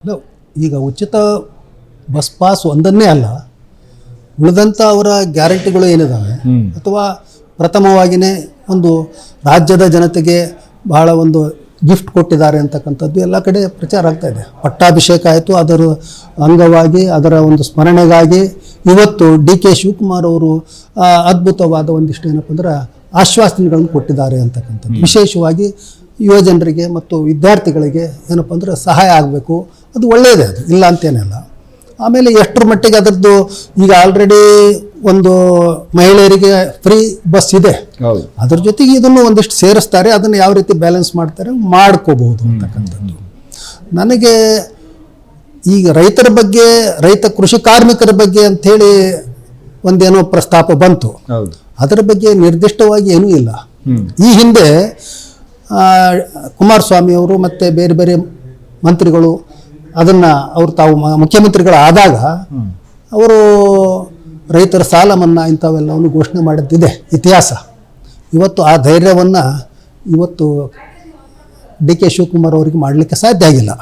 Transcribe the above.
ಇಲ್ಲ, ಈಗ ಉಚಿತ ಬಸ್ ಪಾಸ್ ಒಂದನ್ನೇ ಅಲ್ಲ, ಉಳಿದಂಥ ಅವರ ಗ್ಯಾರಂಟಿಗಳು ಏನಿದ್ದಾವೆ ಅಥವಾ ಪ್ರಥಮವಾಗಿಯೇ ಒಂದು ರಾಜ್ಯದ ಜನತೆಗೆ ಬಹಳ ಒಂದು ಗಿಫ್ಟ್ ಕೊಟ್ಟಿದ್ದಾರೆ ಅಂತಕ್ಕಂಥದ್ದು ಎಲ್ಲ ಕಡೆ ಪ್ರಚಾರ ಆಗ್ತಾ ಇದೆ. ಪಟ್ಟಾಭಿಷೇಕ ಆಯಿತು, ಅದರ ಅಂಗವಾಗಿ ಅದರ ಒಂದು ಸ್ಮರಣೆಗಾಗಿ ಇವತ್ತು DK ಶಿವಕುಮಾರ್ ಅವರು ಅದ್ಭುತವಾದ ಒಂದಿಷ್ಟು ಏನಪ್ಪ ಅಂದ್ರೆ ಆಶ್ವಾಸನೆಗಳನ್ನು ಕೊಟ್ಟಿದ್ದಾರೆ ಅಂತಕ್ಕಂಥದ್ದು. ವಿಶೇಷವಾಗಿ ಯುವ ಜನರಿಗೆ ಮತ್ತು ವಿದ್ಯಾರ್ಥಿಗಳಿಗೆ ಏನಪ್ಪ ಅಂದ್ರೆ ಸಹಾಯ ಆಗಬೇಕು, ಅದು ಒಳ್ಳೆಯದೇ, ಅದು ಇಲ್ಲ ಅಂತೇನಿಲ್ಲ. ಆಮೇಲೆ ಎಷ್ಟರ ಮಟ್ಟಿಗೆ ಅದರದ್ದು ಈಗ ಆಲ್ರೆಡಿ ಒಂದು ಮಹಿಳೆಯರಿಗೆ ಫ್ರೀ ಬಸ್ ಇದೆ, ಅದ್ರ ಜೊತೆಗೆ ಇದನ್ನು ಒಂದಿಷ್ಟು ಸೇರಿಸ್ತಾರೆ, ಅದನ್ನು ಯಾವ ರೀತಿ ಬ್ಯಾಲೆನ್ಸ್ ಮಾಡ್ತಾರೆ ಮಾಡ್ಕೋಬಹುದು ಅಂತಕ್ಕಂಥದ್ದು. ನನಗೆ ಈಗ ರೈತರ ಬಗ್ಗೆ, ರೈತ ಕೃಷಿ ಕಾರ್ಮಿಕರ ಬಗ್ಗೆ ಅಂಥೇಳಿ ಒಂದೇನೋ ಪ್ರಸ್ತಾಪ ಬಂತು, ಅದರ ಬಗ್ಗೆ ನಿರ್ದಿಷ್ಟವಾಗಿ ಏನೂ ಇಲ್ಲ. ಈ ಹಿಂದೆ ಕುಮಾರಸ್ವಾಮಿ ಅವರು ಮತ್ತು ಬೇರೆ ಬೇರೆ ಮಂತ್ರಿಗಳು ಅದನ್ನು ಅವರು ತಾವು ಮುಖ್ಯಮಂತ್ರಿಗಳಾದಾಗ ಅವರು ರೈತರ ಸಾಲ ಮನ್ನಾ ಇಂಥವೆಲ್ಲವನ್ನು ಘೋಷಣೆ ಮಾಡಿದ್ದಿದೆ ಇತಿಹಾಸ. ಇವತ್ತು ಆ ಧೈರ್ಯವನ್ನು ಇವತ್ತು DK ಶಿವಕುಮಾರ್ ಅವರಿಗೆ ಮಾಡಲಿಕ್ಕೆ ಸಾಧ್ಯ ಆಗಿಲ್ಲ.